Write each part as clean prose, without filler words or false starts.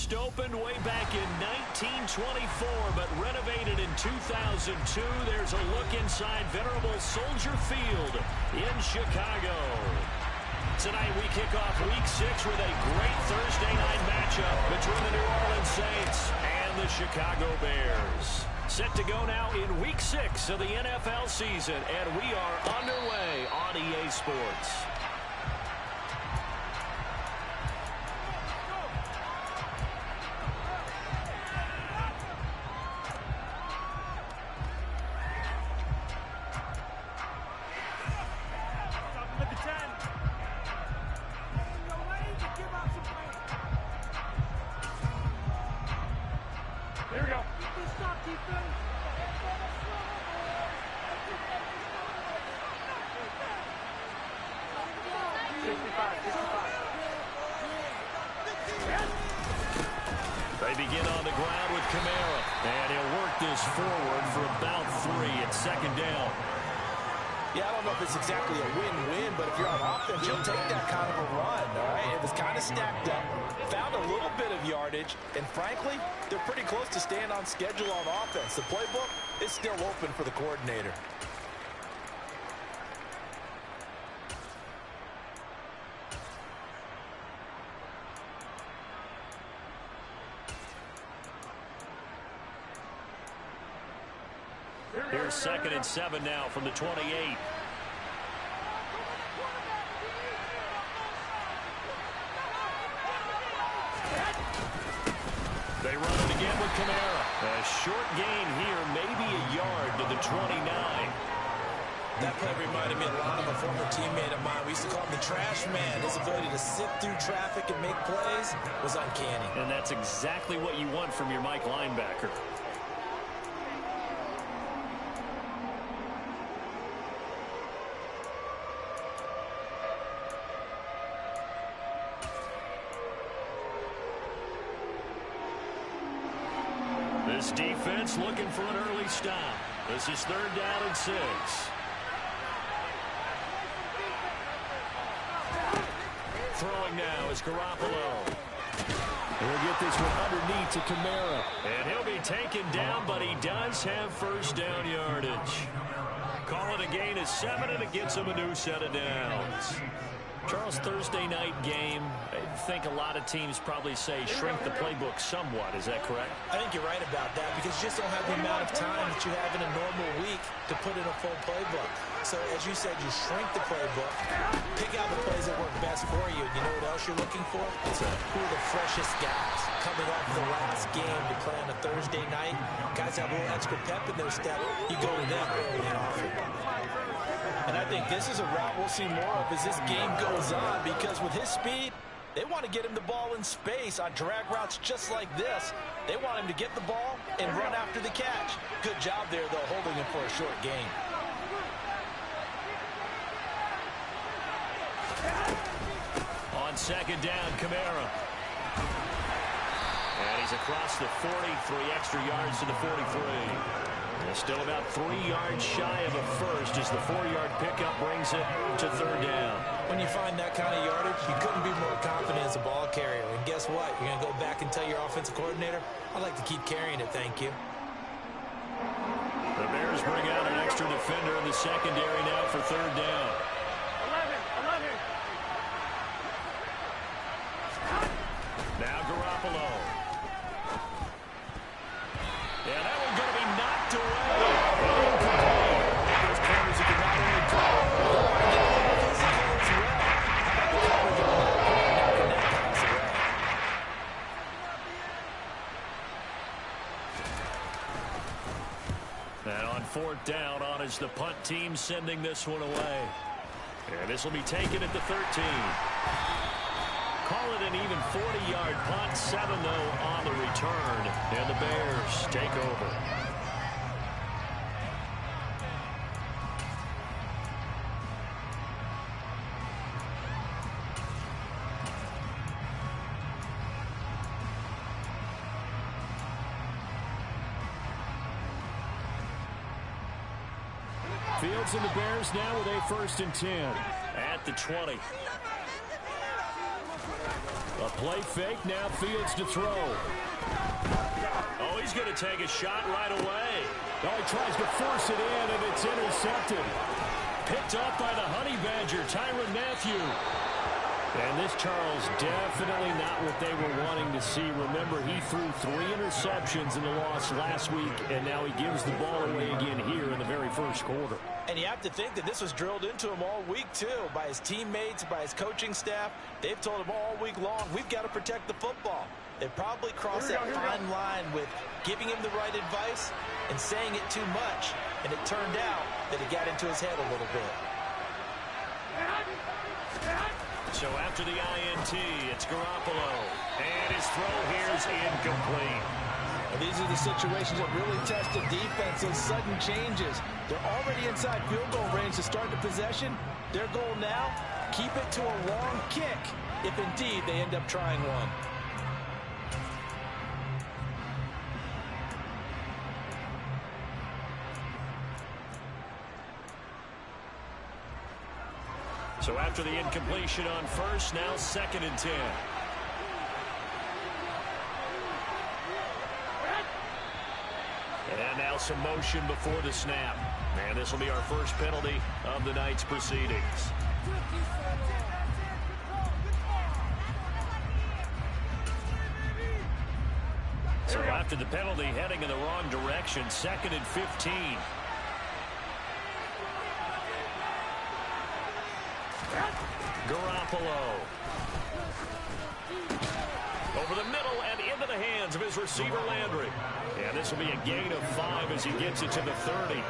First opened way back in 1924, but renovated in 2002. There's a look inside venerable Soldier Field in Chicago. Tonight we kick off Week 6 with a great Thursday night matchup between the New Orleans Saints and the Chicago Bears. Set to go now in Week 6 of the NFL season, and we are underway on EA Sports. They begin on the ground with Kamara, and he'll work this forward for about 3 at second down. Yeah, I don't know if it's exactly a win-win, but if you're on offense, you'll take that kind of a run, all right? It was kind of stacked up, found a little bit of yardage, and frankly, they're pretty close to staying on schedule on offense. The playbook is still open for the coordinator. Here's 2nd and 7 now from the 28. They run it again with Kamara. A short gain here, maybe a yard to the 29. That play reminded me a lot of a former teammate of mine. We used to call him the trash man. His ability to sit through traffic and make plays was uncanny. And that's exactly what you want from your Mike linebacker. This defense looking for an early stop. This is 3rd down and 6. Throwing now is Garoppolo. He'll get this one underneath to Kamara. And he'll be taken down, but he does have first down yardage. Call it a gain of 7, and it gets him a new set of downs. Charles, Thursday night game, I think a lot of teams probably say shrink the playbook somewhat. Is that correct? I think you're right about that because you just don't have the amount of time that you have in a normal week to put in a full playbook. So, as you said, you shrink the playbook, pick out the plays that work best for you. You know what else you're looking for? Who are the freshest guys coming off the last game to play on a Thursday night? Guys have a little extra pep in their step. You go to them early and often. And I think this is a route we'll see more of as this game goes on because with his speed, they want to get him the ball in space on drag routes just like this. They want him to get the ball and run after the catch. Good job there, though, holding him for a short gain. On 2nd down, Kamara. And he's across the 40, 3 extra yards to the 43. Still about 3 yards shy of a first as the 4-yard pickup brings it to 3rd down. When you find that kind of yardage, you couldn't be more confident as a ball carrier. And guess what? You're going to go back and tell your offensive coordinator, I'd like to keep carrying it, thank you. The Bears bring out an extra defender in the secondary now for 3rd down. 11. Now Garoppolo. Yeah, that one's going to be knocked away. Those corners who can not only draw, and on 4th down, on is the punt team sending this one away. And this will be taken at the 13. Call it an even 40-yard punt, 7 though on the return, and the Bears take over. Fields and the Bears now with a 1st and 10 at the 20. A play fake, now Fields to throw. Oh, he's going to take a shot right away. Oh, he tries to force it in, and it's intercepted. Picked up by the Honey Badger, Tyrann Mathieu. And this, Charles, definitely not what they were wanting to see. Remember, he threw 3 interceptions in the loss last week, and now he gives the ball away again here in the very first quarter. And you have to think that this was drilled into him all week, too, by his teammates, by his coaching staff. They've told him all week long, we've got to protect the football. They probably crossed that fine line with giving him the right advice and saying it too much. And it turned out that it got into his head a little bit. So after the INT, it's Garoppolo. And his throw here is incomplete. Well, these are the situations that really test the defense. Those sudden changes. They're already inside field goal range to start the possession. Their goal now, keep it to a long kick, if indeed they end up trying one. So after the incompletion on first, now 2nd and 10. And now some motion before the snap. And this will be our first penalty of the night's proceedings. So after the penalty, heading in the wrong direction, 2nd and 15. Garoppolo. Over the middle and into the hands of his receiver, Landry. And this will be a gain of 5 as he gets it to the 30.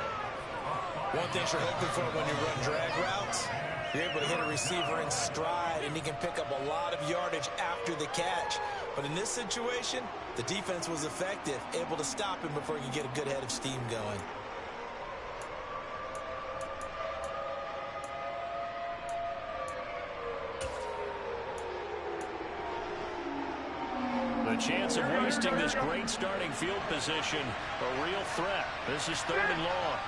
One thing you're hoping for when you run drag routes, you're able to hit a receiver in stride, and he can pick up a lot of yardage after the catch. But in this situation, the defense was effective, able to stop him before he could get a good head of steam going. The chance of wasting this great starting field position, a real threat. This is 3rd and long.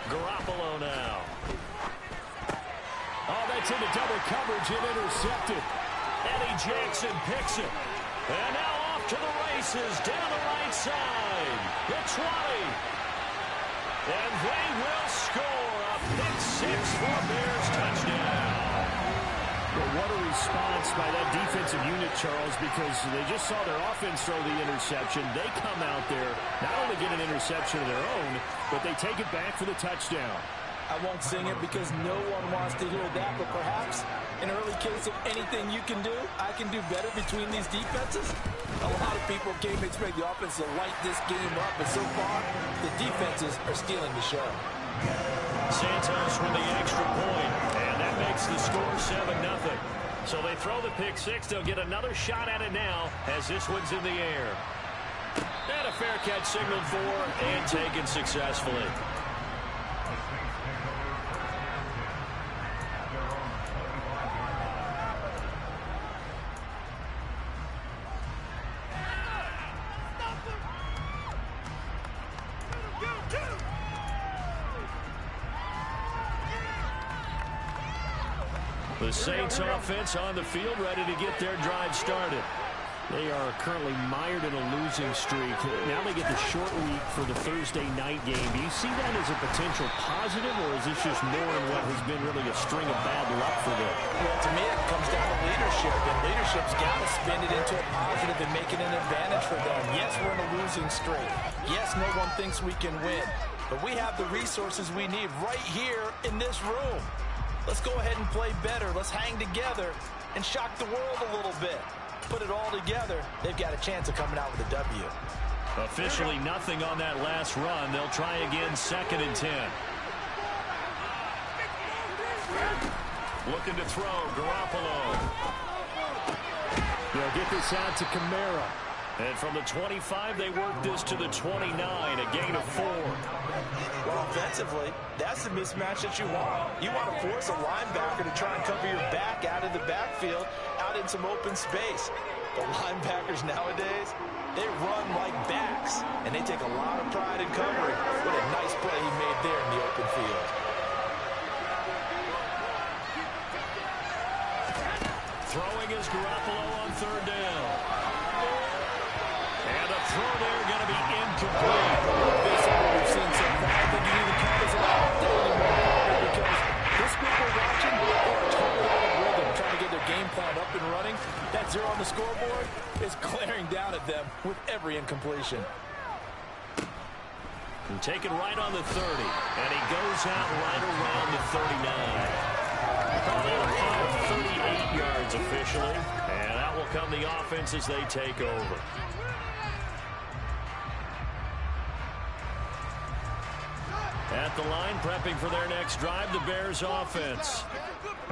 Garoppolo now. Oh, that's into double coverage and intercepted. Eddie Jackson picks it. And now off to the races down the right side. The 20. And they will score a pick-6 for a Bears touchdown. Well, what a response by that defensive unit, Charles, because they just saw their offense throw the interception. They come out there, not only get an interception of their own, but they take it back for the touchdown. I won't sing it because no one wants to hear that, but perhaps an early case of anything you can do, I can do better between these defenses. A lot of people came to expect the offense to light this game up, but so far, the defenses are stealing the show. Santos with the extra point, and that makes the score 7-0. So they throw the pick-6. They'll get another shot at it now as this one's in the air. And a fair catch signaled for and taken successfully. The Saints offense on the field, ready to get their drive started. They are currently mired in a losing streak. Now they get the short week for the Thursday night game. Do you see that as a potential positive, or is this just more in what has been really a string of bad luck for them? Well, to me, it comes down to leadership, and leadership's got to spin it into a positive and make it an advantage for them. Yes, we're in a losing streak. Yes, no one thinks we can win, but we have the resources we need right here in this room. Let's go ahead and play better. Let's hang together and shock the world a little bit. Put it all together, they've got a chance of coming out with a W. Officially nothing on that last run. They'll try again, 2nd and 10. Looking to throw, Garoppolo. They'll get this out to Kamara. And from the 25, they work this to the 29, a gain of 4. Well, offensively, that's the mismatch that you want. You want to force a linebacker to try and cover your back out of the backfield, out in some open space. The linebackers nowadays, they run like backs, and they take a lot of pride in covering. What a nice play he made there in the open field. throwing is Garoppolo on third down. And the throw there going to be incomplete. Based on what we've seen so far, I think you need to call this an out there anymore because this group we're watching, they're totally out of rhythm, trying to get their game plan up and running. That 0 on the scoreboard is glaring down at them with every incompletion. And taken right on the 30, and he goes out right around the 39. Probably about 38 yards officially, and that will come the offense as they take over. At the line, prepping for their next drive, the Bears offense.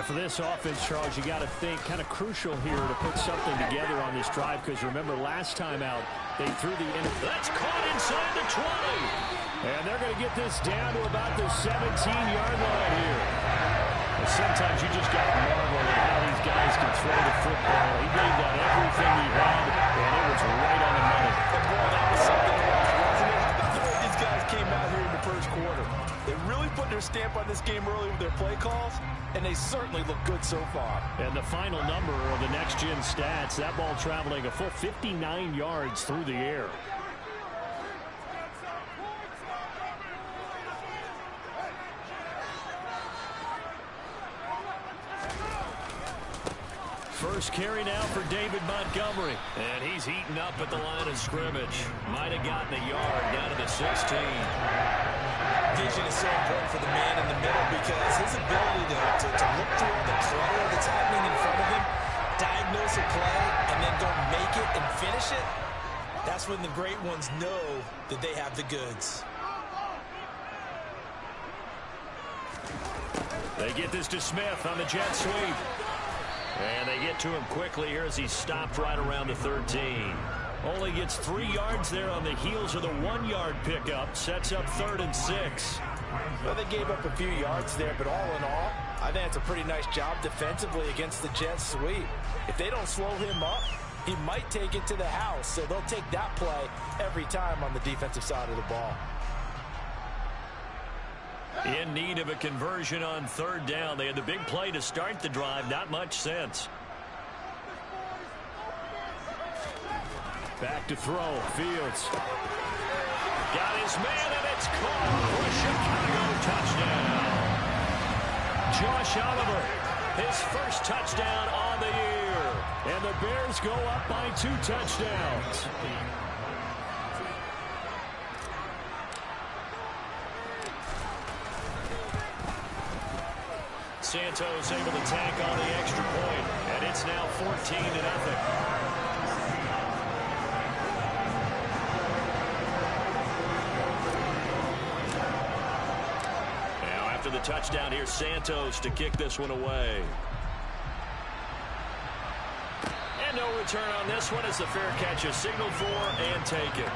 For this offense, Charles, you got to think kind of crucial here to put something together on this drive because remember last time out they threw the that's caught inside the 20. And they're going to get this down to about the 17-yard line here. And sometimes you just got to marvel at how these guys can throw the football. He gave that everything he had, and it was right on the money. Boy, that was something else, wasn't it? How about the way these guys came out here in the first quarter? They really put their stamp on this game early with their play calls, and they certainly look good so far. And the final number of the next-gen stats, that ball traveling a full 59 yards through the air. First carry now for David Montgomery. And he's heating up at the line of scrimmage. Might have gotten a yard down to the 16. Vision is so important for the man in the middle because his ability to look through all the clutter that's happening in front of him, diagnose a play, and then go make it and finish it, that's when the great ones know that they have the goods. They get this to Smith on the jet sweep. And they get to him quickly here as he's stopped right around the 13. Only gets 3 yards there on the heels of the 1-yard pickup. Sets up 3rd and 6. Well, they gave up a few yards there, but all in all, I think it's a pretty nice job defensively against the jet sweep. If they don't slow him up, he might take it to the house. So they'll take that play every time on the defensive side of the ball. In need of a conversion on 3rd down. They had the big play to start the drive. Not much sense. Back to throw. Fields. Got his man, and it's caught for a Chicago touchdown. Josh Oliver, his first touchdown on the year. And the Bears go up by 2 touchdowns. Santos able to tack on the extra point, and it's now 14-0. Now after the touchdown, here's Santos to kick this one away. And no return on this one as the fair catch is signaled for and taken.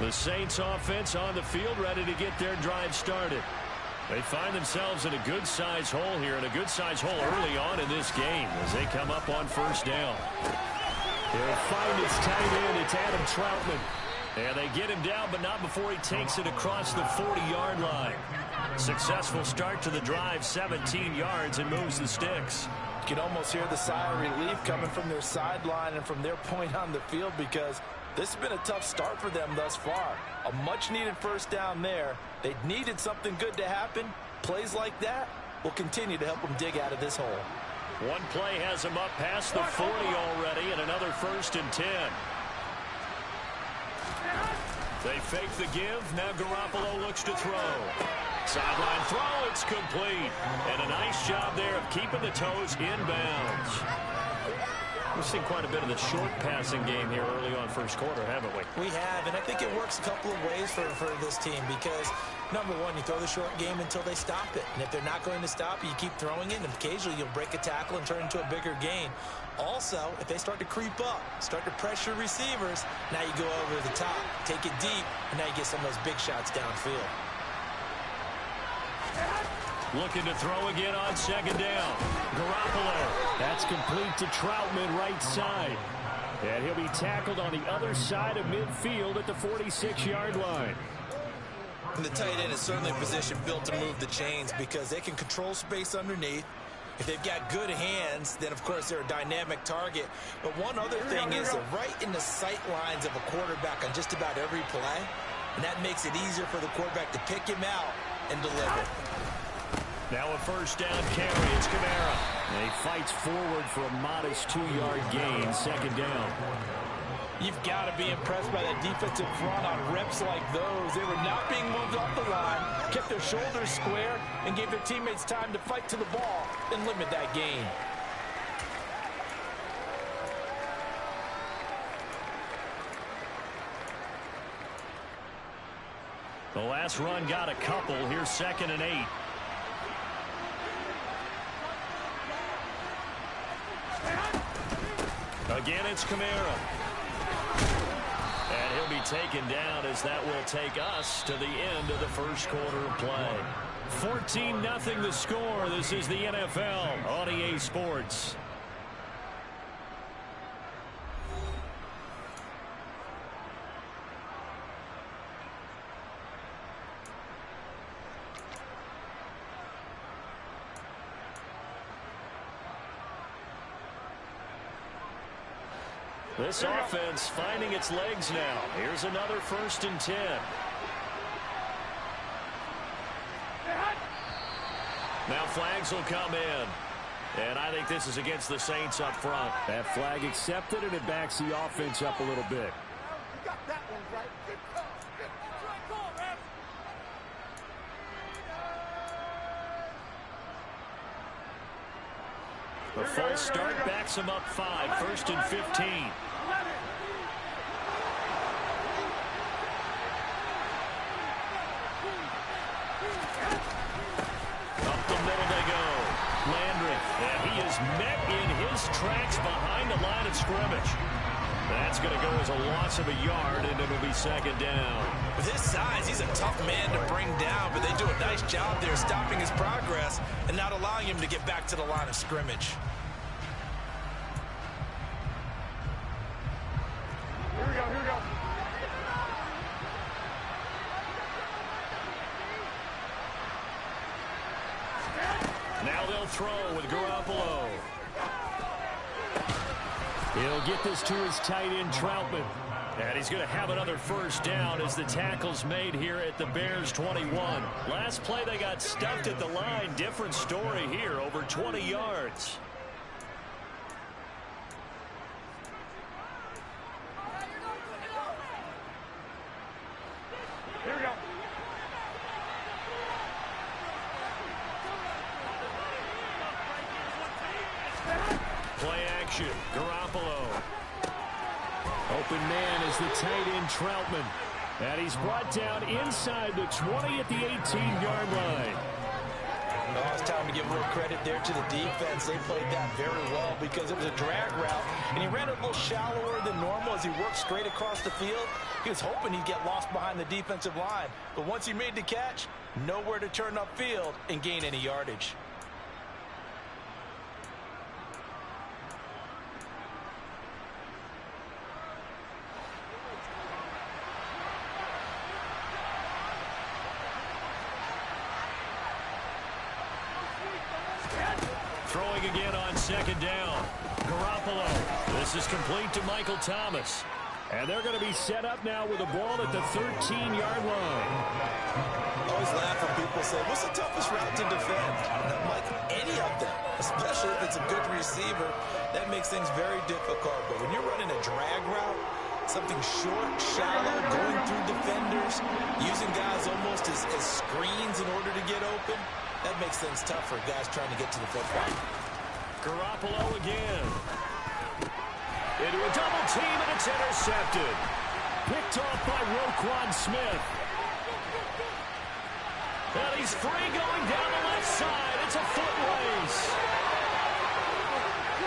The Saints offense on the field ready to get their drive started. They find themselves in a good-sized hole here, and a good-sized hole early on in this game as they come up on 1st down. They'll find his tight end. It's Adam Troutman. And they get him down, but not before he takes it across the 40-yard line. Successful start to the drive, 17 yards, and moves the sticks. You can almost hear the sigh of relief coming from their sideline and from their point on the field because this has been a tough start for them thus far. A much-needed 1st down there. They needed something good to happen. Plays like that will continue to help them dig out of this hole. One play has them up past the 40 already, and another 1st and 10. They fake the give. Now Garoppolo looks to throw. Sideline throw. It's complete. And a nice job there of keeping the toes inbounds. We've seen quite a bit of the short passing game here early on first quarter, haven't we? We have, and I think it works a couple of ways for this team because, number one, you throw the short game until they stop it. And if they're not going to stop it, you keep throwing it, and occasionally you'll break a tackle and turn it into a bigger gain. Also, if they start to creep up, start to pressure receivers, now you go over the top, take it deep, and now you get some of those big shots downfield. Looking to throw again on second down. Garoppolo. That's complete to Troutman, right side. And he'll be tackled on the other side of midfield at the 46-yard line. And the tight end is certainly a position built to move the chains because they can control space underneath. If they've got good hands, then, of course, they're a dynamic target. But one other thing is they're right in the sight lines of a quarterback on just about every play. And that makes it easier for the quarterback to pick him out and deliver. Now a first down carry. It's Kamara. And he fights forward for a modest 2-yard gain, second down. You've got to be impressed by that defensive front on reps like those. They were not being moved off the line, kept their shoulders square, and gave their teammates time to fight to the ball and limit that gain. The last run got a couple. Here's 2nd and 8. Again, it's Kamara. And he'll be taken down as that will take us to the end of the first quarter of play. 14-0 the score. This is the NFL on EA Sports. This offense finding its legs now. Here's another 1st and 10. Now flags will come in. And I think this is against the Saints up front. That flag accepted, and it backs the offense up a little bit. You got that one right. Good call. Good call, man. The false start backs him up 5. 1st and 15. Up the middle they go. Landry, and he is met in his tracks behind the line of scrimmage. That's going to go as a loss of a yard, and it'll be 2nd down. With his size, he's a tough man to bring down, but they do a nice job there stopping his progress and not allowing him to get back to the line of scrimmage. Here we go. Here we go. Now they'll throw with Garoppolo. He'll get this to his tight end, Troutman. And he's going to have another first down as the tackle's made here at the Bears 21. Last play they got stuffed at the line. Different story here, over 20 yards. Here we go. Play action. Garoppolo. Open man is the tight end, Troutman. And he's brought down inside the 20 at the 18-yard line. Oh, it's time to give a little credit there to the defense. They played that very well because it was a drag route, and he ran a little shallower than normal as he worked straight across the field. He was hoping he'd get lost behind the defensive line, but once he made the catch, nowhere to turn upfield and gain any yardage. Throwing again on 2nd down. Garoppolo. This is complete to Michael Thomas. And they're going to be set up now with a ball at the 13-yard line. I always laugh when people say, what's the toughest route to defend? And I'm like, any of them, especially if it's a good receiver. That makes things very difficult. But when you're running a drag route, something short, shallow, going through defenders, using guys almost as screens in order to get open, that makes things tough for guys trying to get to the football. Garoppolo again. team, and it's intercepted. Picked off by Roquan Smith. And he's free going down the left side. It's a foot race.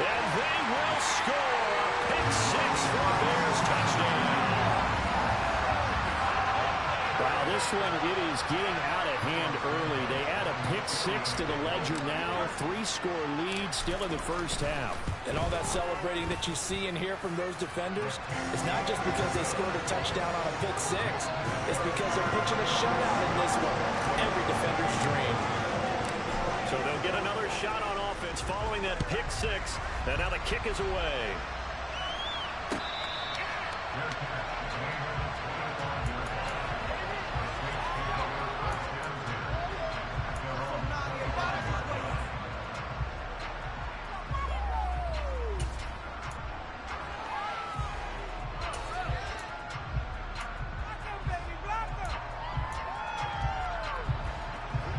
And they will score a pick six for a Bears touchdown. Wow, this one, it is getting out of hand early. They add a pick six to the ledger now. 3-score lead still in the first half. And all that celebrating that you see and hear from those defenders is not just because they scored a touchdown on a pick six. It's because they're pitching a shutout in this one. Every defender's dream. So they'll get another shot on offense following that pick six. And now the kick is away.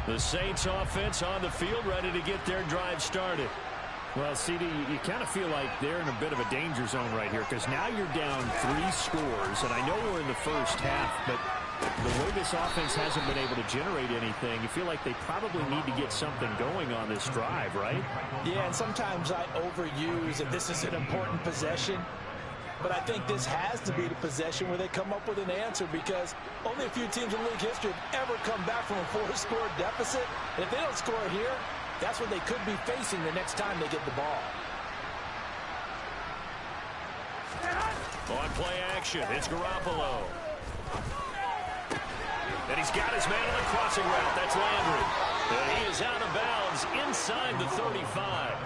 The Saints offense on the field, ready to get their drive started. Well, CD, you kind of feel like they're in a bit of a danger zone right here because now you're down 3 scores, and I know we're in the first half, but the way this offense hasn't been able to generate anything, you feel like they probably need to get something going on this drive, right? Yeah, and sometimes I overuse that this is an important possession. But I think this has to be the possession where they come up with an answer because only a few teams in league history have ever come back from a 4-score deficit. And if they don't score here, that's what they could be facing the next time they get the ball. On play action, it's Garoppolo. And he's got his man on the crossing route. That's Landry. And he is out of bounds inside the 35.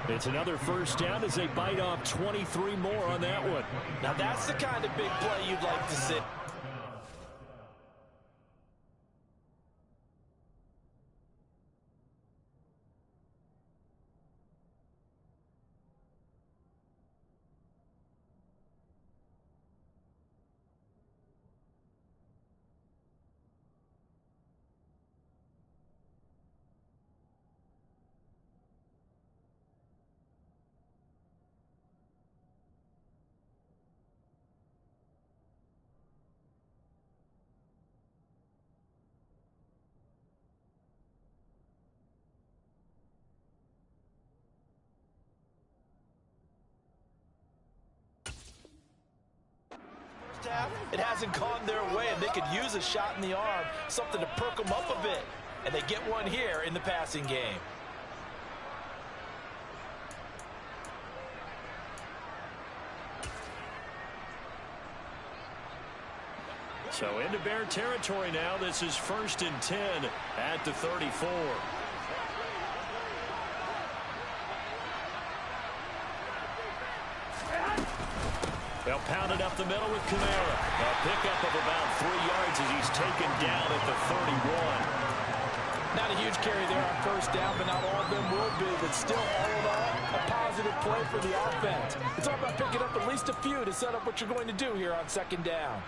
It's another first down as they bite off 23 more on that one. Now that's the kind of big play you'd like to see. It hasn't gone their way, and they could use a shot in the arm, something to perk them up a bit. And they get one here in the passing game. So into Bear territory now. This is 1st and 10 at the 34. They'll pound it up the middle with Kamara. A pickup of about 3 yards as he's taken down at the 31. Not a huge carry there on first down, but not all of them will be. But still, all in all, a positive play for the offense. It's all about picking up at least a few to set up what you're going to do here on second down.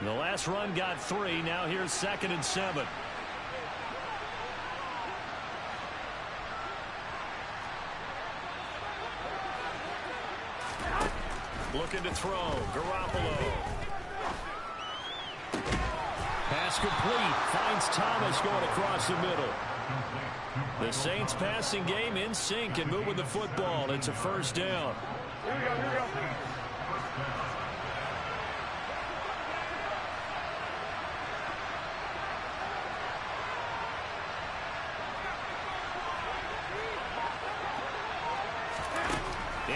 The last run got 3. Now here's 2nd and 7. Looking to throw. Garoppolo. Pass complete. Finds Thomas going across the middle. The Saints passing game in sync and moving the football. It's a first down. Here we go, here we go.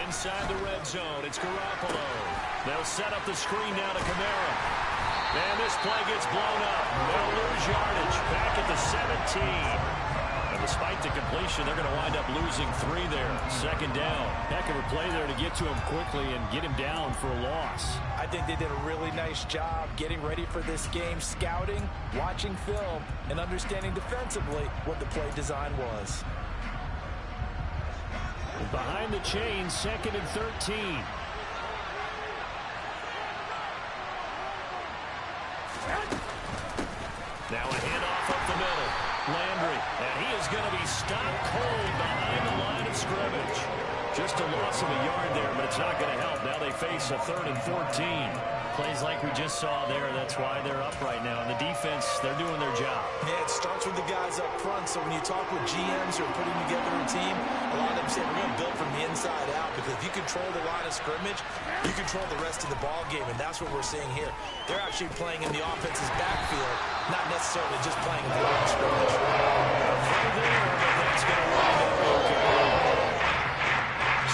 Inside the red zone, it's Garoppolo. They'll set up the screen now to Kamara. And this play gets blown up. They'll lose yardage back at the 17. And despite the completion, they're going to wind up losing 3 there. 2nd down. Heck of a play there to get to him quickly and get him down for a loss. I think they did a really nice job getting ready for this game, scouting, watching film, and understanding defensively what the play design was. Behind the chains, 2nd and 13. Now a handoff up the middle. Landry, and he is going to be stopped cold behind the line of scrimmage. Just a loss of a yard there, but it's not going to help. Now they face a 3rd and 14. Plays like we just saw there. That's why they're up right now. And the defense, they're doing their job. Yeah, it starts with the guys up front. So when you talk with GMs who are putting together a team, a lot of them say we're going to build from the inside out, because if you control the line of scrimmage, you control the rest of the ball game, and that's what we're seeing here. They're actually playing in the offense's backfield, not necessarily just playing in the line of scrimmage. There, but that's going to wind up okay.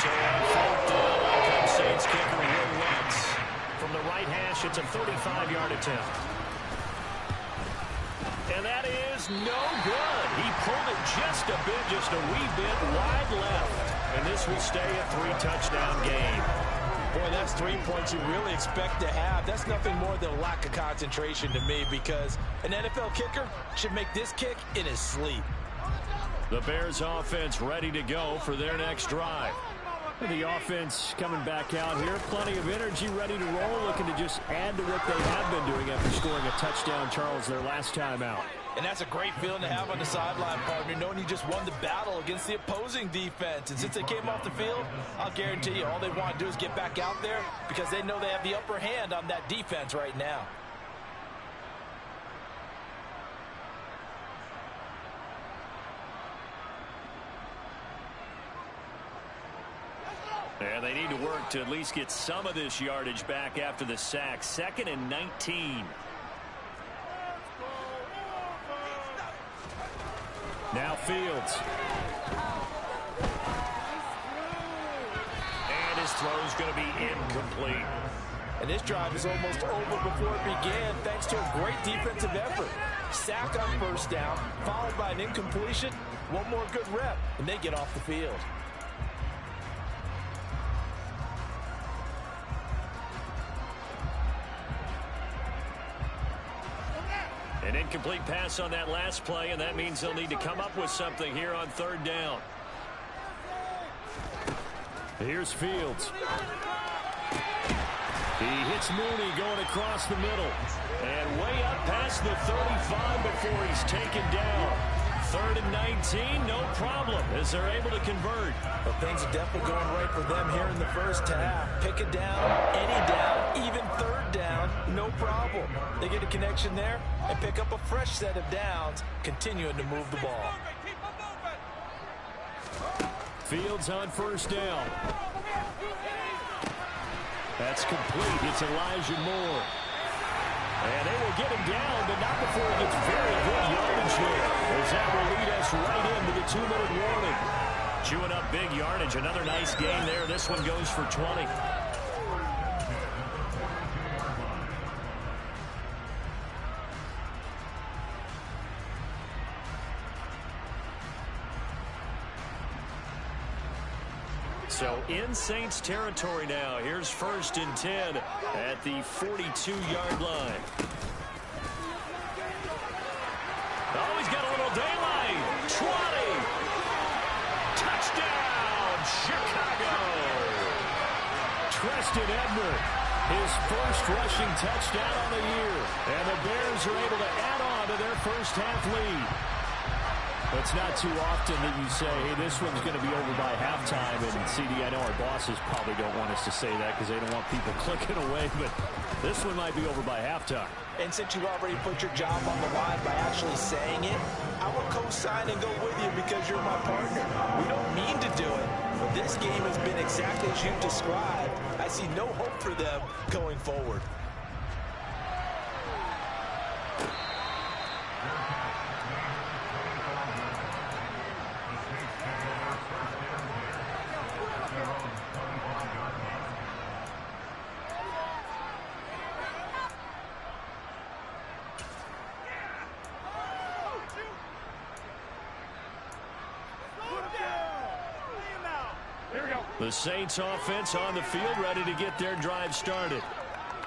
So on 4th down, out comes Saints kicker Will Lutz. From the right hash, it's a 35-yard attempt. And that is no good. He pulled it just a bit, just a wee bit wide left. And this will stay a 3-touchdown game. Boy, that's 3 points you really expect to have. That's nothing more than a lack of concentration to me, because an NFL kicker should make this kick in his sleep. The Bears offense ready to go for their next drive. The offense coming back out here. Plenty of energy, ready to roll, looking to just add to what they have been doing after scoring a touchdown, Charles, their last time out. And that's a great feeling to have on the sideline, partner, knowing you just won the battle against the opposing defense. And since they came off the field, I'll guarantee you all they want to do is get back out there, because they know they have the upper hand on that defense right now. And they need to work to at least get some of this yardage back after the sack. 2nd and 19. Now Fields. And his throw is going to be incomplete. And this drive is almost over before it began, thanks to a great defensive effort. Sack on 1st down, followed by an incompletion. One more good rep, and they get off the field. An incomplete pass on that last play, and that means they'll need to come up with something here on 3rd down. Here's Fields. He hits Mooney going across the middle. And way up past the 35 before he's taken down. 3rd and 19, no problem, as they're able to convert. But things are definitely going right for them here in the first half. Pick a down, any down, even 3rd down, no problem. They get a connection there and pick up a fresh set of downs, continuing to move the ball. Fields on 1st down. That's complete. It's Elijah Moore. And they will get him down, but not before he gets very good yardage here, as that will lead us right into the 2-minute warning. Chewing up big yardage. Another nice game there. This one goes for 20. So in Saints territory now. Here's 1st and 10 at the 42-yard line. Oh, he's got a little daylight. 20. Touchdown, Chicago. Treston Ebner, his first rushing touchdown on the year. And the Bears are able to add on to their first half lead. It's not too often that you say, hey, this one's going to be over by halftime. And CD, I know our bosses probably don't want us to say that because they don't want people clicking away, but this one might be over by halftime. And since you already put your job on the line by actually saying it, I will co-sign and go with you because you're my partner. We don't mean to do it, but this game has been exactly as you've described. I see no hope for them going forward. The Saints offense on the field, ready to get their drive started.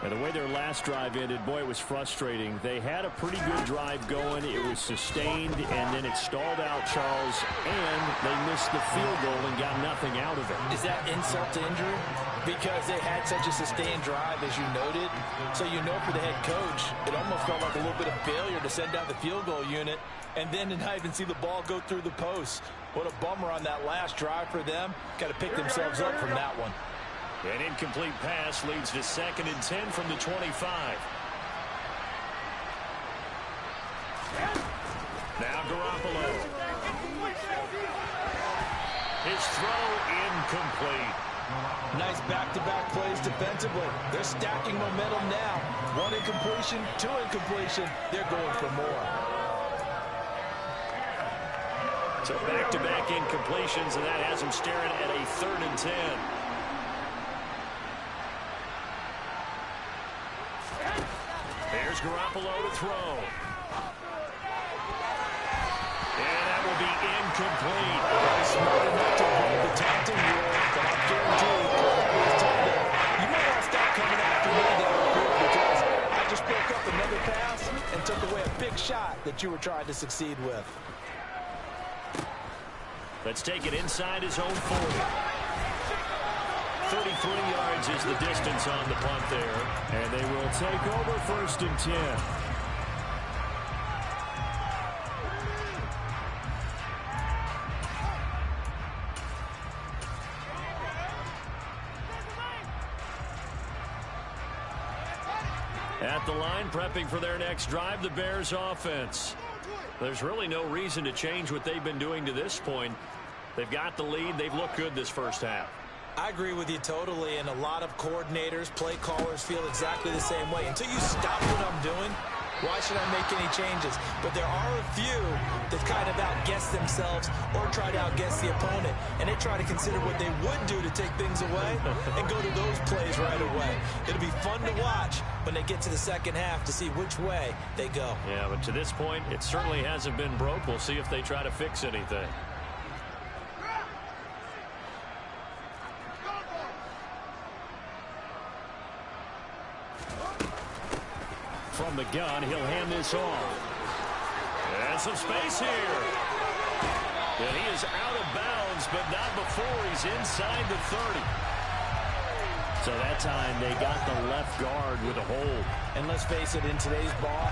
And the way their last drive ended, boy, it was frustrating. They had a pretty good drive going. It was sustained, and then it stalled out, Charles, and they missed the field goal and got nothing out of it. Is that insult to injury? Because they had such a sustained drive, as you noted. So you know for the head coach, it almost felt like a little bit of failure to send down the field goal unit and then to not even see the ball go through the post. What a bummer on that last drive for them. Got to pick themselves up from that one. An incomplete pass leads to 2nd and 10 from the 25. Now Garoppolo. His throw incomplete. Nice back-to-back plays defensively. They're stacking momentum now. 1 incompletion, 2 incompletion. They're going for more. So back-to-back incompletions, and that has them staring at a 3rd and 10. There's Garoppolo to throw. And that will be incomplete. Smart enough to avoid the taunting rule, but I'm guaranteed you might want to stop coming after me down the field because I just broke up another pass and took away a big shot that you were trying to succeed with. Let's take it inside his own 40. 33 yards is the distance on the punt there. And they will take over 1st and 10. At the line, prepping for their next drive, the Bears offense. There's really no reason to change what they've been doing to this point. They've got the lead. They've looked good this first half. I agree with you totally, and a lot of coordinators, play callers feel exactly the same way. Until you stop what I'm doing, why should I make any changes? But there are a few that kind of outguess themselves or try to outguess the opponent, and they try to consider what they would do to take things away and go to those plays right away. It'll be fun to watch when they get to the second half to see which way they go. Yeah, but to this point, it certainly hasn't been broke. We'll see if they try to fix anything. From the gun, he'll hand this off. And some space here. And he is out of bounds, but not before he's inside the 30. So that time they got the left guard with a hold. And let's face it, in today's ball,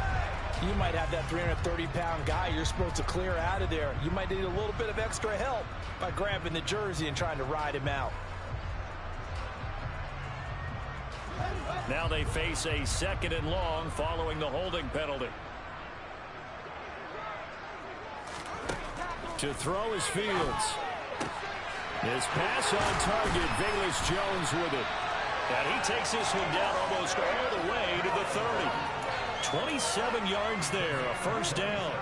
you might have that 330-pound guy you're supposed to clear out of there. You might need a little bit of extra help by grabbing the jersey and trying to ride him out. Now they face a 2nd and long following the holding penalty. To throw is Fields. His pass on target, Velus-Jones with it. And he takes this one down almost all the way to the 30. 27 yards there, a 1st down.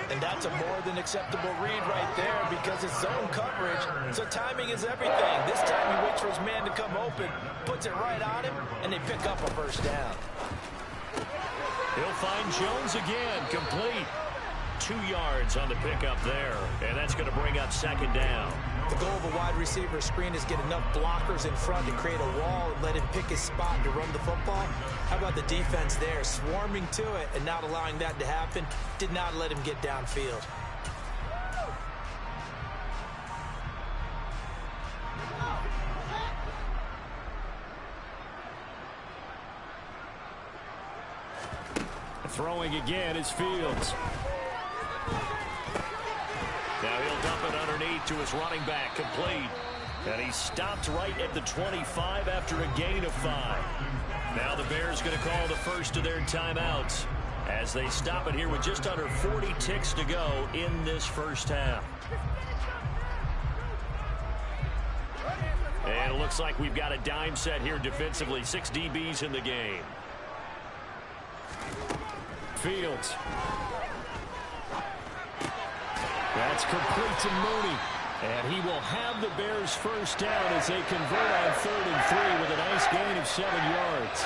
And that's a more than acceptable read right there because it's zone coverage, so timing is everything. This time he waits for his man to come open, puts it right on him, and they pick up a 1st down. He'll find Jones again, complete. 2 yards on the pickup there, and that's going to bring up 2nd down. The goal of a wide receiver screen is get enough blockers in front to create a wall and let him pick his spot to run the football. How about the defense there, swarming to it and not allowing that to happen? Did not let him get downfield. Throwing again is Fields. Now he'll dump it underneath to his running back, complete. And he stopped right at the 25 after a gain of 5. Now the Bears going to call the first of their timeouts as they stop it here with just under 40 ticks to go in this first half. And it looks like we've got a dime set here defensively. 6 DBs in the game. Fields. That's complete to Mooney. And he will have the Bears' first down as they convert on 3rd and 3 with a nice gain of 7 yards.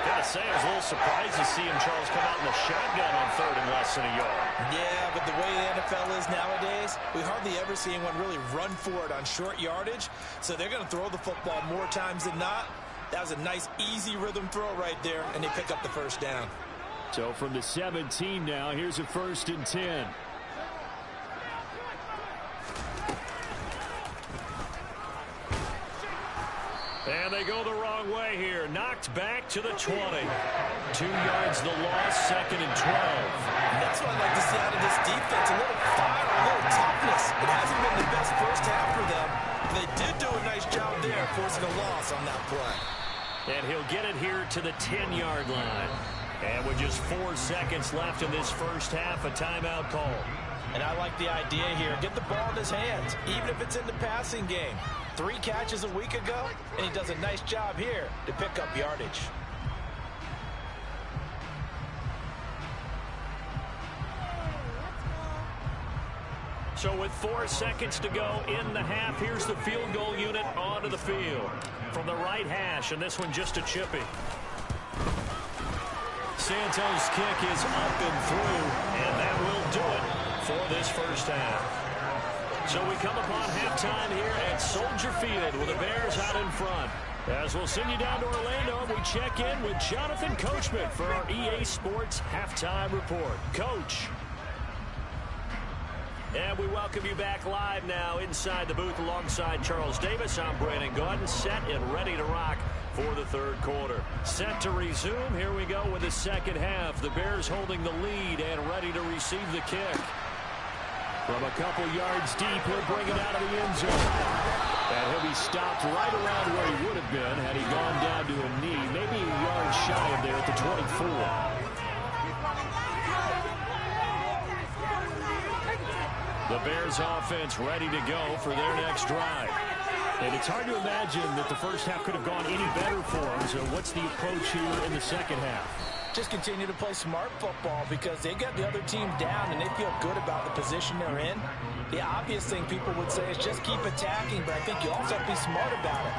Gotta say, I was a little surprised to see him, Charles, come out in the shotgun on 3rd and less than a yard. Yeah, but the way the NFL is nowadays, we hardly ever see anyone really run for it on short yardage. So they're going to throw the football more times than not. That was a nice, easy rhythm throw right there, and they pick up the first down. So from the 17 now, here's a 1st and 10. And they go the wrong way here. Knocked back to the 20. 2 yards the loss, 2nd and 12. And that's what I'd like to see out of this defense. A little fire, a little toughness. It hasn't been the best first half for them. But they did do a nice job there, forcing a loss on that play. And he'll get it here to the 10-yard line. And with just 4 seconds left in this first half, a timeout call. And I like the idea here. Get the ball in his hands, even if it's in the passing game. 3 catches a week ago, and he does a nice job here to pick up yardage. So with 4 seconds to go in the half, here's the field goal unit onto the field. From the right hash, and this one just a chippy. Santos' kick is up and through, and that will do it for this first half. So we come upon halftime here at Soldier Field with the Bears out in front. As we'll send you down to Orlando, we check in with Jonathan Coachman for our EA Sports Halftime Report. Coach. And we welcome you back live now inside the booth alongside Charles Davis. I'm Brandon Gordon, set and ready to rock for the third quarter. Set to resume. Here we go with the second half. The Bears holding the lead and ready to receive the kick. From a couple yards deep, he'll bring it out of the end zone. And he'll be stopped right around where he would have been had he gone down to a knee, maybe a yard shy of there at the 24. The Bears offense ready to go for their next drive. And it's hard to imagine that the first half could have gone any better for them. So what's the approach here in the second half? Just continue to play smart football because they got the other team down and they feel good about the position they're in. The obvious thing people would say is just keep attacking, but I think you also have to be smart about it.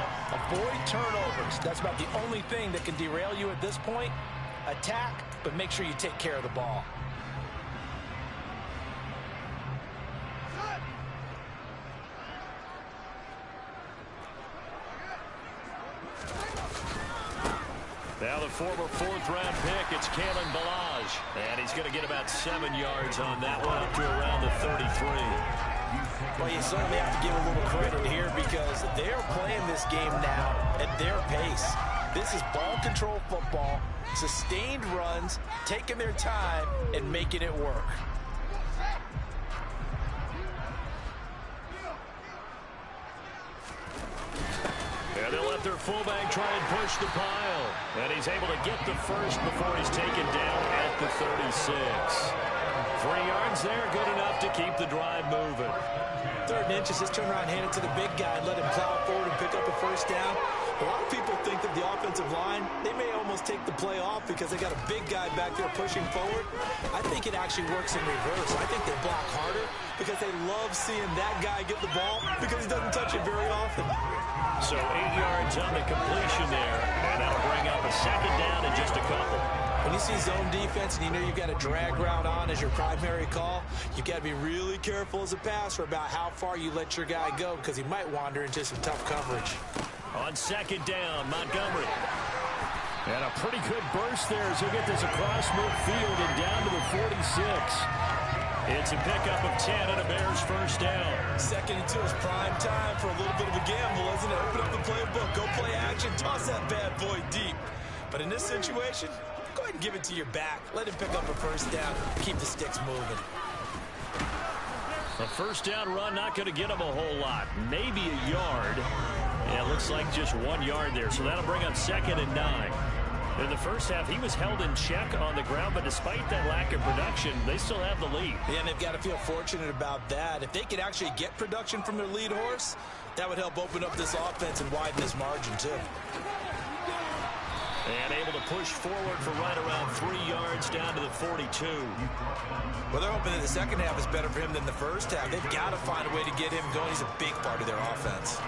Avoid turnovers. That's about the only thing that can derail you at this point. Attack, but make sure you take care of the ball. Now the former 4th-round pick, it's Kalen Ballage. And he's going to get about 7 yards on that one, up to around the 33. Well, you certainly have to give a little credit here because they're playing this game now at their pace. This is ball control football, sustained runs, taking their time, and making it work. And they'll let their fullback try and push the pile. And he's able to get the first before he's taken down at the 36. 3 yards there, good enough to keep the drive moving. 3rd and inches, just turn around, hand it to the big guy, and let him plow forward and pick up a first down. A lot of people think that the offensive line, they may almost take the play off because they got a big guy back there pushing forward. I think it actually works in reverse. I think they block harder because they love seeing that guy get the ball because he doesn't touch it very often. So 8 yards on the completion there, and that'll bring up a second down in just a couple. When you see zone defense and you know you've got a drag route on as your primary call, you've got to be really careful as a passer about how far you let your guy go because he might wander into some tough coverage. On second down, Montgomery. And a pretty good burst there as he'll get this across midfield and down to the 46. It's a pickup of 10 and a Bears first down. 2nd and 2 is prime time for a little bit of a gamble, isn't it? Open up the playbook, go play action, toss that bad boy deep. But in this situation, go ahead and give it to your back. Let him pick up a first down. Keep the sticks moving. A first down run not going to get him a whole lot. Maybe a yard. Yeah, it looks like just 1 yard there. So that'll bring up 2nd and 9. In the first half, he was held in check on the ground, but despite that lack of production, they still have the lead. Yeah, and they've got to feel fortunate about that. If they could actually get production from their lead horse, that would help open up this offense and widen this margin, too. And able to push forward for right around 3 yards down to the 42. Well, they're hoping that the second half is better for him than the first half. They've got to find a way to get him going. He's a big part of their offense.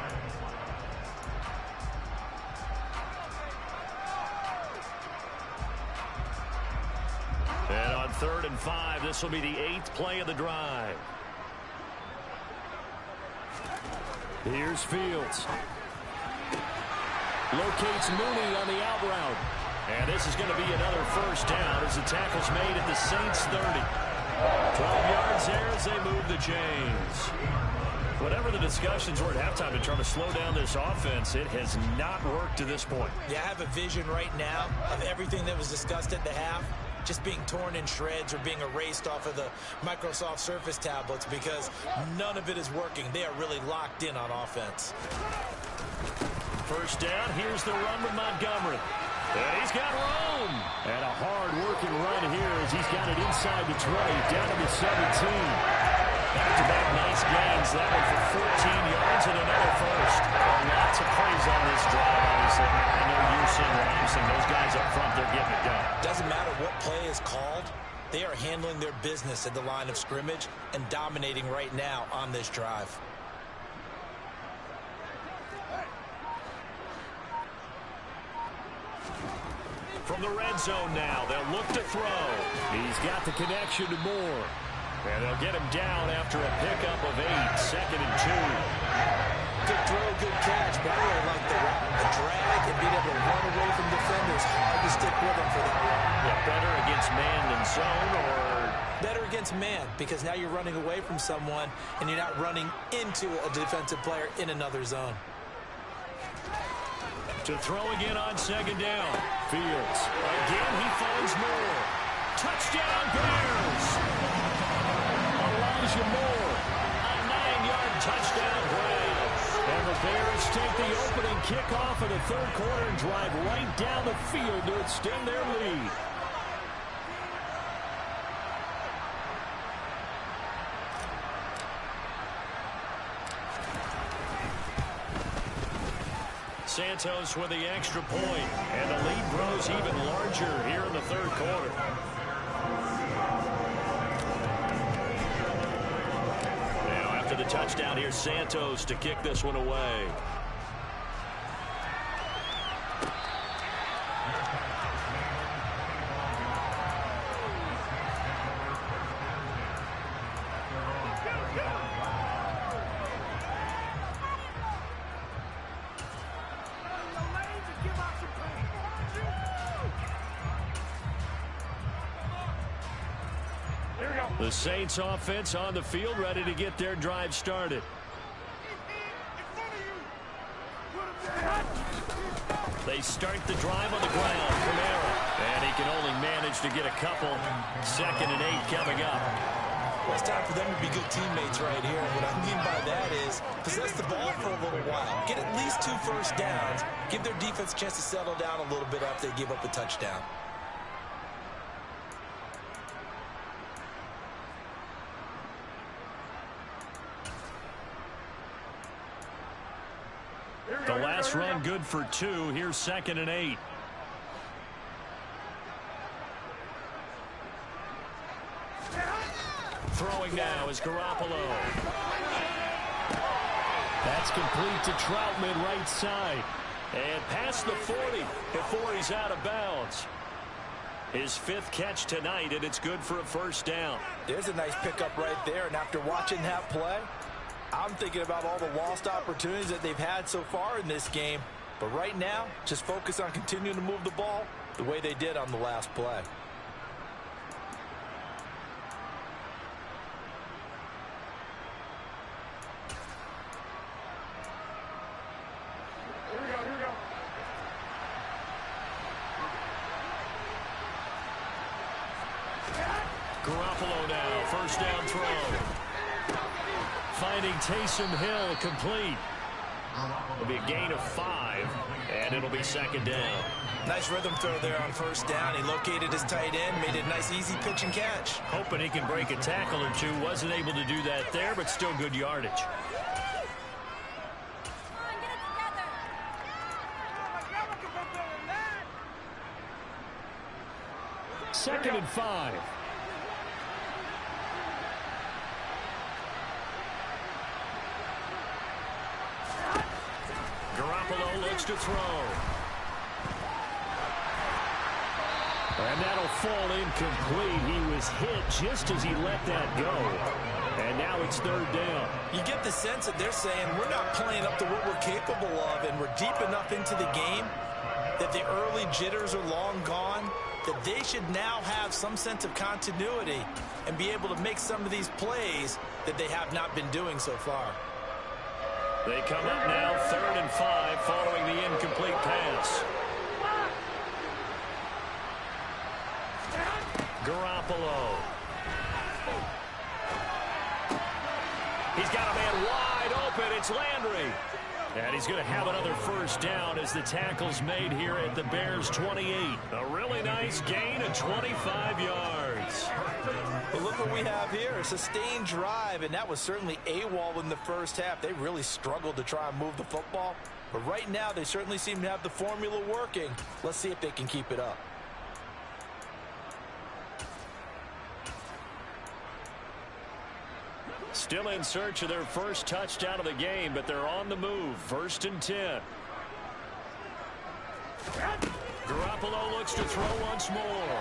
And on 3rd and 5, this will be the 8th play of the drive. Here's Fields. Locates Mooney on the out route. And this is going to be another first down as the tackle's made at the Saints 30. 12 yards there as they move the chains. Whatever the discussions were at halftime to try to slow down this offense, it has not worked to this point. Yeah, I have a vision right now of everything that was discussed at the half just being torn in shreds or being erased off of the Microsoft Surface tablets because none of it is working. They are really locked in on offense. First down, here's the run with Montgomery. And he's got room. And a hard-working run here as he's got it inside the 20, down to the 17. Back-to-back nice gains. That one for 14 yards and another first. Lots of plays on this drive, obviously. I know you're seeing what I'm seeing. Those guys up front, they're getting it done. Doesn't matter what play is called. They are handling their business at the line of scrimmage and dominating right now on this drive. From the red zone now, they'll look to throw. He's got the connection to Moore. And they'll get him down after a pickup of 8, 2nd and 2. Good throw, good catch, but I really like the drag and being able to run away from defenders. Hard to stick with him for that one. Yeah, better against man than zone, or? Better against man, because now you're running away from someone and you're not running into a defensive player in another zone. To throw again on 2nd down. Fields. Again, he finds Moore. Touchdown, Bears! Elijah Moore. A 9-yard touchdown play. And the Bears take the opening kickoff of the third quarter and drive right down the field to extend their lead. Santos with the extra point, and the lead grows even larger here in the third quarter. Now after the touchdown, here's Santos to kick this one away. The Saints offense on the field, ready to get their drive started. They start the drive on the ground. Kamara. And he can only manage to get a couple. 2nd and 8 coming up. Well, it's time for them to be good teammates right here. What I mean by that is possess the ball for a little while. Get at least 2 first downs. Give their defense a chance to settle down a little bit after they give up a touchdown. The last run good for 2. Here's 2nd and 8. Throwing now is Garoppolo. That's complete to Troutman right side. And past the 40 before he's out of bounds. His 5th catch tonight, and it's good for a first down. There's a nice pickup right there, and after watching that play, I'm thinking about all the lost opportunities that they've had so far in this game. But right now, just focus on continuing to move the ball the way they did on the last play. Here we go. Garoppolo now, first down throw. Finding Taysom Hill complete. It'll be a gain of 5, and it'll be 2nd down. Nice rhythm throw there on first down. He located his tight end, made it a nice easy pitch and catch. Hoping he can break a tackle or two. Wasn't able to do that there, but still good yardage. Second and 5. Garoppolo looks to throw. And that'll fall incomplete. He was hit just as he let that go. And now it's 3rd down. You get the sense that they're saying we're not playing up to what we're capable of, and we're deep enough into the game that the early jitters are long gone, that they should now have some sense of continuity and be able to make some of these plays that they have not been doing so far. They come up now 3rd and 5 following the incomplete pass. Garoppolo. He's got a man wide open. It's Landry. And he's going to have another first down as the tackle's made here at the Bears 28. A really nice gain of 25 yards. But look what we have here, a sustained drive, and that was certainly AWOL in the first half. They really struggled to try and move the football. But right now, they certainly seem to have the formula working. Let's see if they can keep it up. Still in search of their first touchdown of the game, but they're on the move. 1st and 10. Garoppolo looks to throw once more.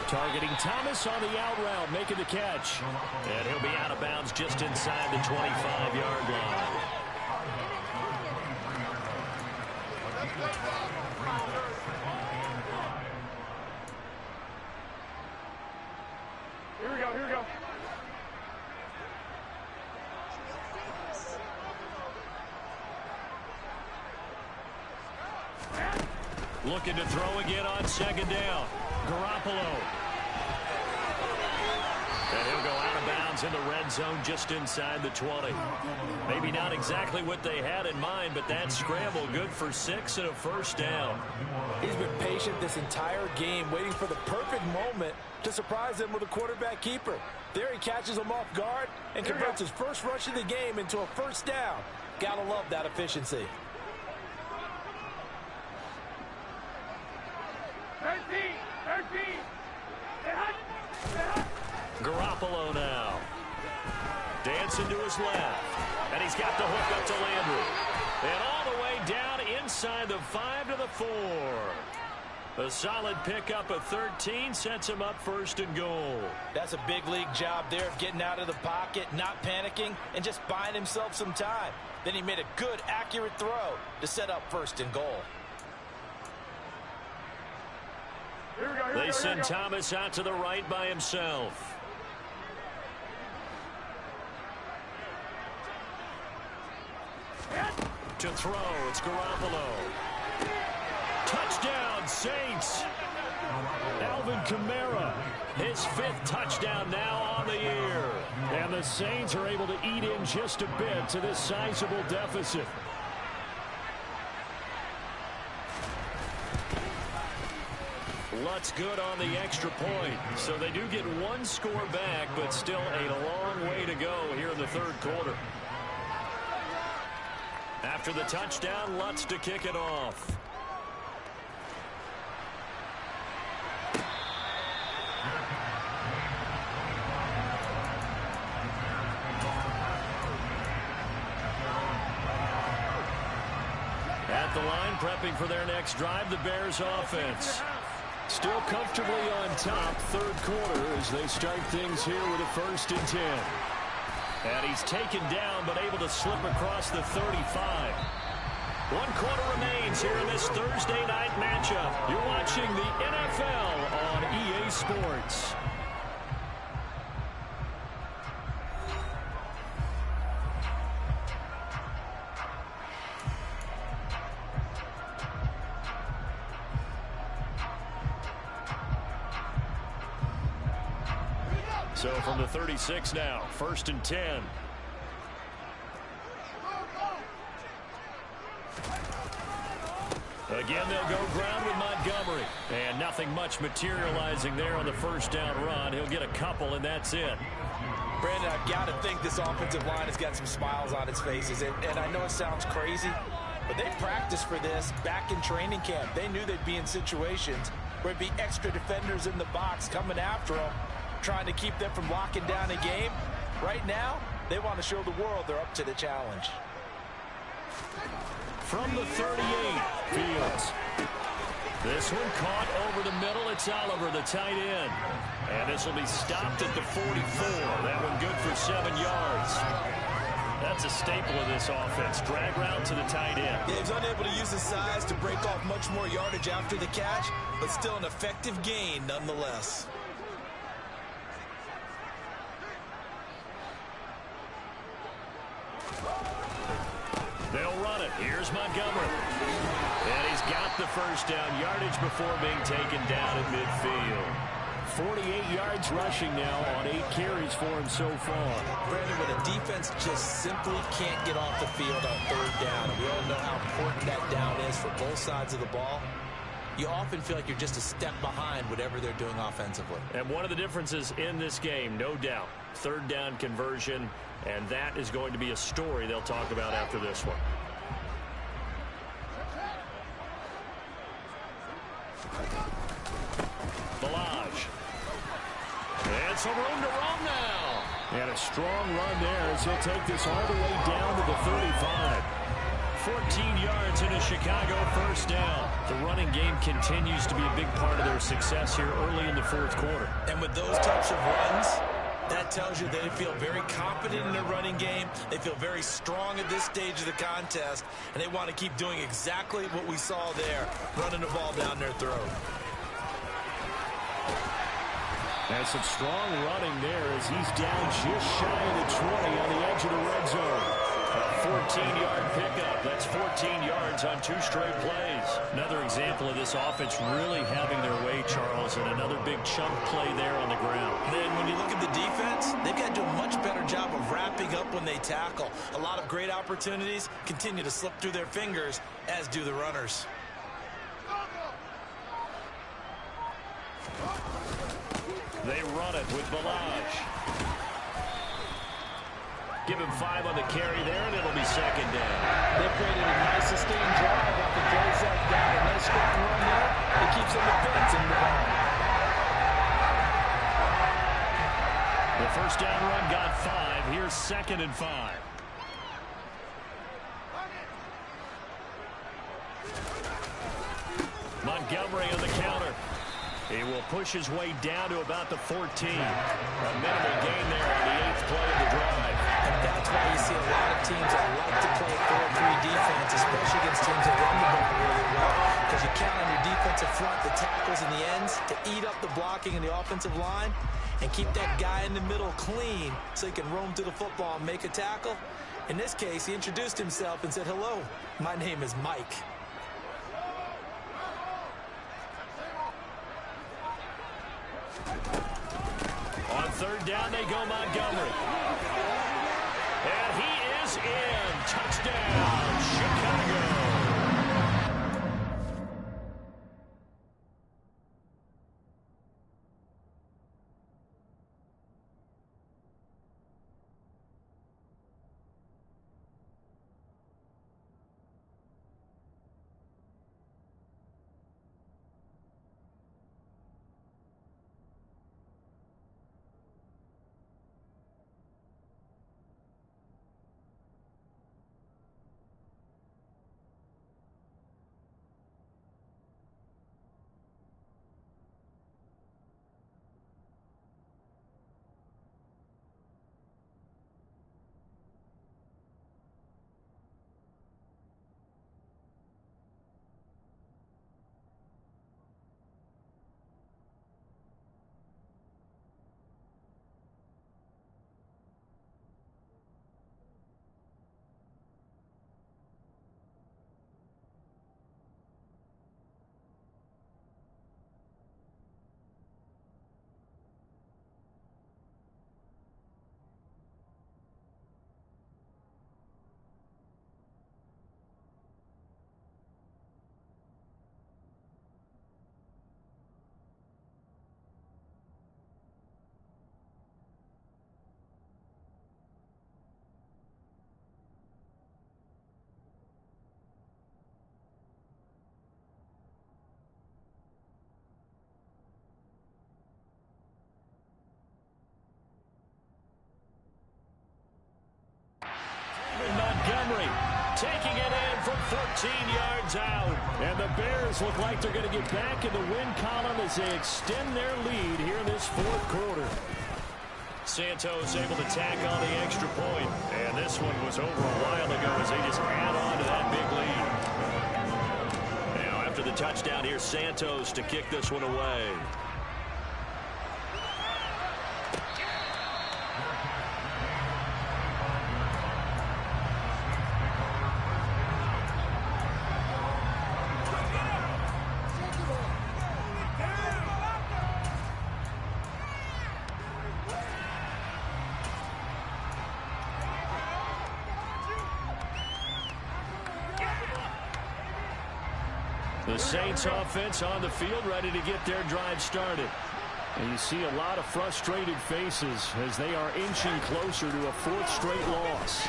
Targeting Thomas on the out route, making the catch. And he'll be out of bounds just inside the 25-yard line. Here we go, here we go. Looking to throw again on 2nd down. Garoppolo. And he'll go out of bounds in the red zone just inside the 20. Maybe not exactly what they had in mind, but that scramble good for 6 and a first down. He's been patient this entire game, waiting for the perfect moment to surprise them with a quarterback keeper. There he catches him off guard and converts his first rush of the game into a first down. Gotta love that efficiency. 13. Garoppolo now. Dancing to his left. And he's got the hook up to Landry. And all the way down inside the 5 to the 4. A solid pickup of 13 sets him up 1st and goal. That's a big league job there of getting out of the pocket, not panicking, and just buying himself some time. Then he made a good, accurate throw to set up 1st and goal. They send Thomas out to the right by himself. To throw, it's Garoppolo. Touchdown, Saints. Alvin Kamara, his 5th touchdown now on the year. And the Saints are able to eat in just a bit to this sizable deficit. Lutz good on the extra point. So they do get 1 score back, but still a long way to go here in the 3rd quarter. After the touchdown, Lutz to kick it off. At the line, prepping for their next drive, the Bears offense. Still comfortably on top, 3rd quarter as they start things here with a 1st and 10. And he's taken down but able to slip across the 35. 1 quarter remains here in this Thursday night matchup. You're watching the NFL on EA Sports. So from the 36 now, 1st and 10. Again, they'll go ground with Montgomery. And nothing much materializing there on the 1st down run. He'll get a couple, and that's it. Brandon, I've got to think this offensive line has got some smiles on its faces. And I know it sounds crazy, but they practiced for this back in training camp. They knew they'd be in situations where there'd be extra defenders in the box coming after them, trying to keep them from locking down a game. Right now, they want to show the world they're up to the challenge. From the 38, Fields. This one caught over the middle. It's Oliver, the tight end. And this will be stopped at the 44. That one good for 7 yards. That's a staple of this offense. Drag route to the tight end. Yeah, he's unable to use his size to break off much more yardage after the catch, but still an effective gain nonetheless. got the first down, yardage before being taken down at midfield. 48 yards rushing now on 8 carries for him so far. Brandon, when a defense just simply can't get off the field on third down, and we all know how important that down is for both sides of the ball, you often feel like you're just a step behind whatever they're doing offensively. And one of the differences in this game, no doubt, third down conversion, and that is going to be a story they'll talk about after this one. Balaj. And some room to run now. And a strong run there as he'll take this all the way down to the 35. 14 yards in a Chicago first down. The running game continues to be a big part of their success here early in the fourth quarter. And with those types of runs, that tells you they feel very confident in their running game. They feel very strong at this stage of the contest, and they want to keep doing exactly what we saw there, running the ball down their throat. And some strong running there as he's down just shy of the 20 on the edge of the red zone. A 14-yard pickup. That's 14 yards on 2 straight plays. Another example of this offense really having their way, Charles, and another big chunk play there on the ground. And then when you look at the defense, they've got to do a much better job of wrapping up when they tackle. A lot of great opportunities continue to slip through their fingers, as do the runners. They run it with Balaj. Give him 5 on the carry there, and it'll be second down. They created a nice sustained drive off the plays that got a nice strong run there. It keeps them advancing the ball. The first down run got 5. Here's 2nd and 5. Montgomery on the counter. He will push his way down to about the 14. A minimal gain there on the 8th play of the drive. And that's why you see a lot of teams that like to play 4-3 defense, especially against teams that run the ball really well. Because you count on your defensive front, the tackles and the ends, to eat up the blocking in the offensive line and keep that guy in the middle clean so he can roam to the football and make a tackle. In this case, he introduced himself and said, "Hello, my name is Mike." On third down, they go Montgomery. And he is in. Touchdown, Chicago. Montgomery taking it in from 14 yards out. And the Bears look like they're going to get back in the win column as they extend their lead here in this fourth quarter. Santos able to tack on the extra point. And this one was over a while ago as they just add on to that big lead. Now after the touchdown, here's Santos to kick this one away. The Saints offense on the field, ready to get their drive started. And you see a lot of frustrated faces as they are inching closer to a fourth straight loss.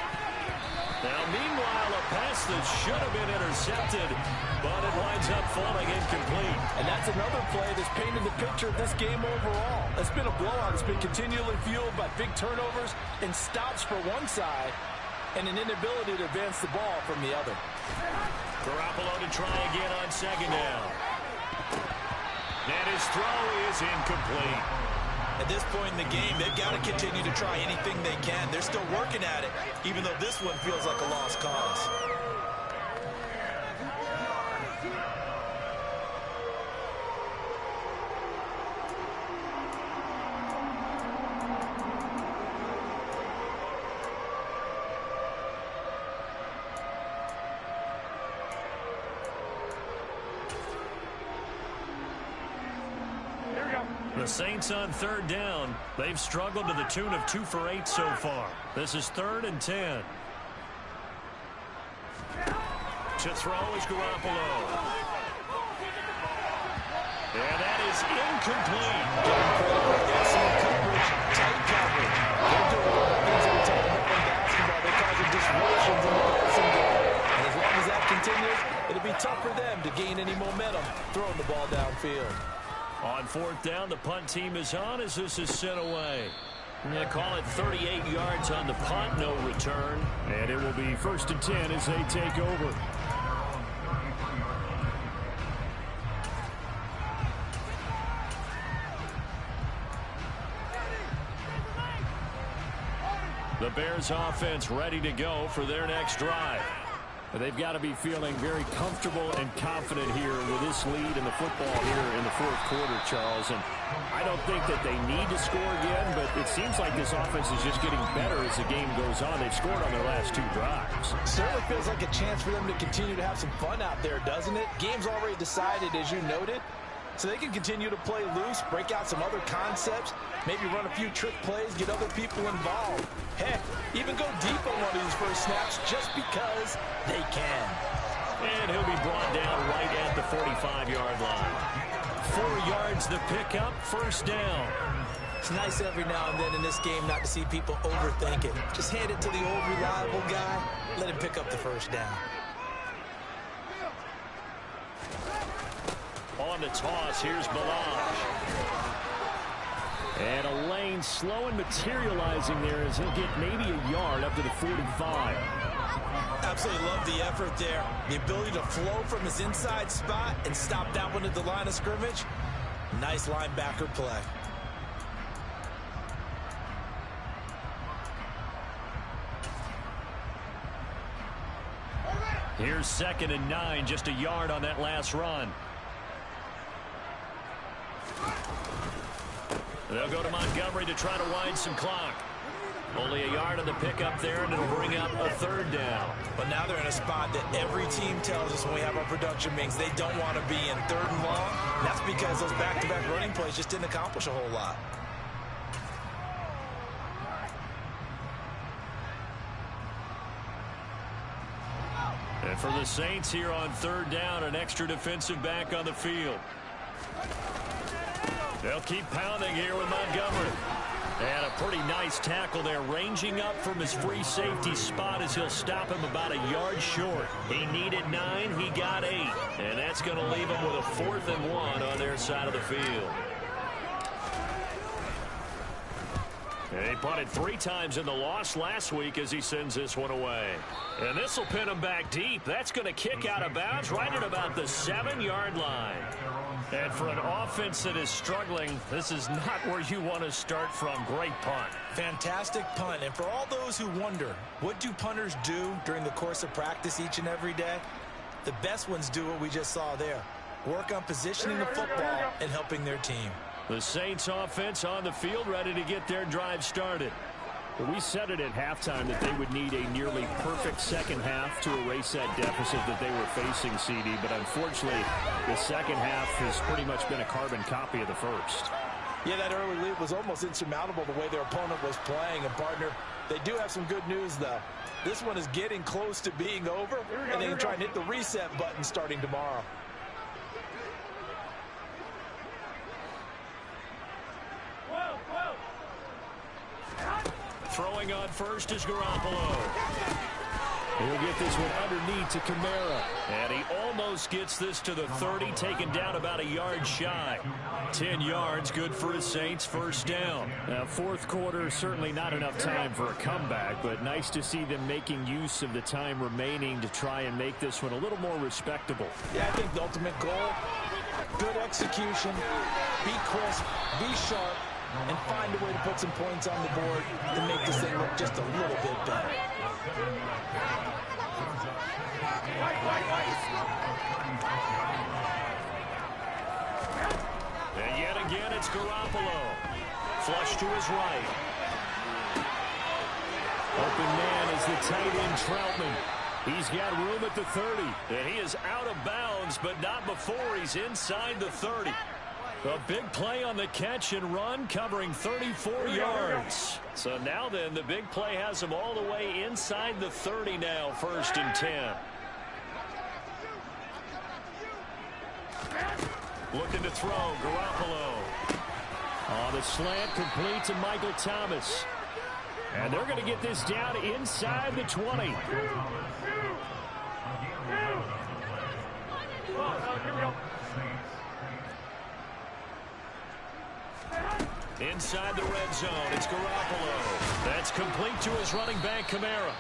Now, meanwhile, a pass that should have been intercepted, but it winds up falling incomplete. And that's another play that's painted the picture of this game overall. It's been a blowout. It's been continually fueled by big turnovers and stops for one side and an inability to advance the ball from the other. Garoppolo to try again on second down. And his throw is incomplete. At this point in the game, they've got to continue to try anything they can. They're still working at it, even though this one feels like a lost cause. The Saints on third down. They've struggled to the tune of 2 for 8 so far. This is 3rd and 10. To throw is Garoppolo. And that is incomplete. Excellent coverage, tight coverage. They're doing all the things that we talk about in basketball. They're causing disruptions in the passing game. And as long as that continues, it'll be tough for them to gain any momentum throwing the ball downfield. On 4th down, the punt team is on as this is sent away. They call it 38 yards on the punt, no return. And it will be 1st and 10 as they take over. The Bears offense ready to go for their next drive. They've got to be feeling very comfortable and confident here with this lead in the football here in the 4th quarter, Charles. And I don't think that they need to score again, but it seems like this offense is just getting better as the game goes on. They've scored on their last 2 drives. Certainly feels like a chance for them to continue to have some fun out there, doesn't it? Game's already decided, as you noted. So they can continue to play loose, break out some other concepts, maybe run a few trick plays, get other people involved. Heck, even go deep on one of these first snaps just because they can. And he'll be brought down right at the 45-yard line. 4 yards the pickup, 1st down. It's nice every now and then in this game not to see people overthink it. Just hand it to the old reliable guy, let him pick up the 1st down. On the toss, here's Balaj. And a lane slow and materializing there as he'll get maybe a yard up to the 45. Absolutely love the effort there. The ability to flow from his inside spot and stop that one at the line of scrimmage. Nice linebacker play. Here's 2nd and 9, just a yard on that last run. They'll go to Montgomery to try to wind some clock. Only a yard on the pickup there, and it'll bring up a 3rd down. But now they're in a spot that every team tells us when we have our production meetings they don't want to be in 3rd and long. And that's because those back-to-back running plays just didn't accomplish a whole lot. And for the Saints here on 3rd down, an extra defensive back on the field. They'll keep pounding here with Montgomery. And a pretty nice tackle there, ranging up from his free safety spot as he'll stop him about a yard short. He needed 9, he got 8. And that's going to leave him with a 4th and 1 on their side of the field. He punted 3 times in the loss last week as he sends this one away. And this will pin him back deep. That's going to kick out of bounds right at about the 7-yard line. And for an offense that is struggling, this is not where you want to start from. Great punt. Fantastic punt. And for all those who wonder, what do punters do during the course of practice each and every day? The best ones do what we just saw there. Work on positioning the football and helping their team. The Saints offense on the field ready to get their drive started. We said it at halftime that they would need a nearly perfect second half to erase that deficit that they were facing, CD. But unfortunately, the second half has pretty much been a carbon copy of the first. Yeah, that early lead was almost insurmountable the way their opponent was playing. And, partner, they do have some good news, though. This one is getting close to being over, and they can try and hit the reset button starting tomorrow. Throwing on first is Garoppolo. He'll get this one underneath to Kamara. And he almost gets this to the 30, taken down about a yard shy. 10 yards, good for his Saints, first down. Now, fourth quarter, certainly not enough time for a comeback, but nice to see them making use of the time remaining to try and make this one a little more respectable. Yeah, I think the ultimate goal, good execution, be crisp, be sharp, and find a way to put some points on the board to make this thing look just a little bit better. And yet again, it's Garoppolo. Flush to his right. Open man is the tight end Troutman. He's got room at the 30. And he is out of bounds, but not before he's inside the 30. A big play on the catch and run, covering 34 yards. So now then, the big play has him all the way inside the 30 now, first and 10. Looking to throw, Garoppolo. On the slant, complete to Michael Thomas. And they're going to get this down inside the 20. Inside the red zone, it's Garoppolo. That's complete to his running back, Kamara.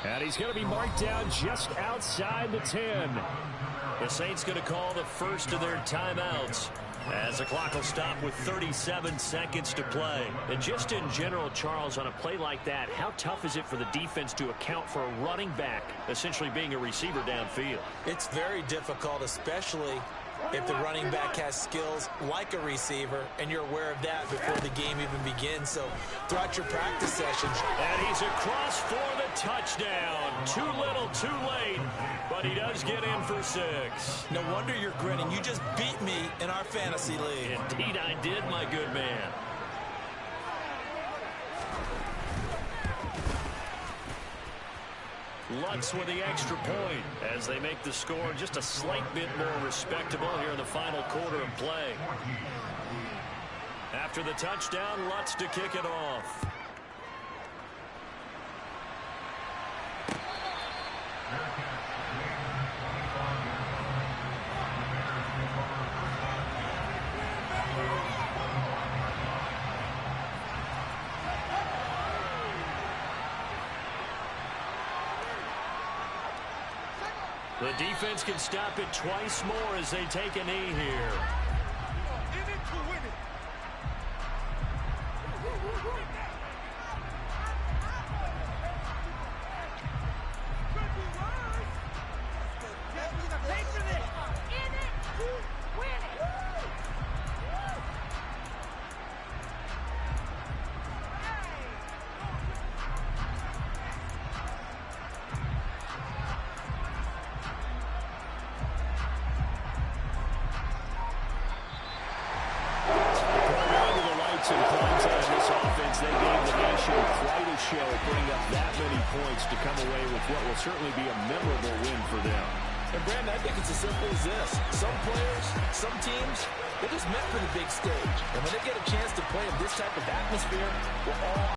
And he's going to be marked down just outside the 10. The Saints going to call the first of their timeouts as the clock will stop with 37 seconds to play. And just in general, Charles, on a play like that, how tough is it for the defense to account for a running back essentially being a receiver downfield? It's very difficult, especially if the running back has skills like a receiver, and you're aware of that before the game even begins. So throughout your practice sessions. And he's across for the touchdown. Too little, too late, but he does get in for 6. No wonder you're grinning. You just beat me in our fantasy league. Indeed I did, my good man. Lutz with the extra point as they make the score just a slight bit more respectable here in the final quarter of play. After the touchdown, Lutz to kick it off. The defense can stop it twice more as they take a knee here. Certainly be a memorable win for them. And Brandon, I think it's as simple as this. Some players, some teams, they're just meant for the big stage. And when they get a chance to play in this type of atmosphere, we're all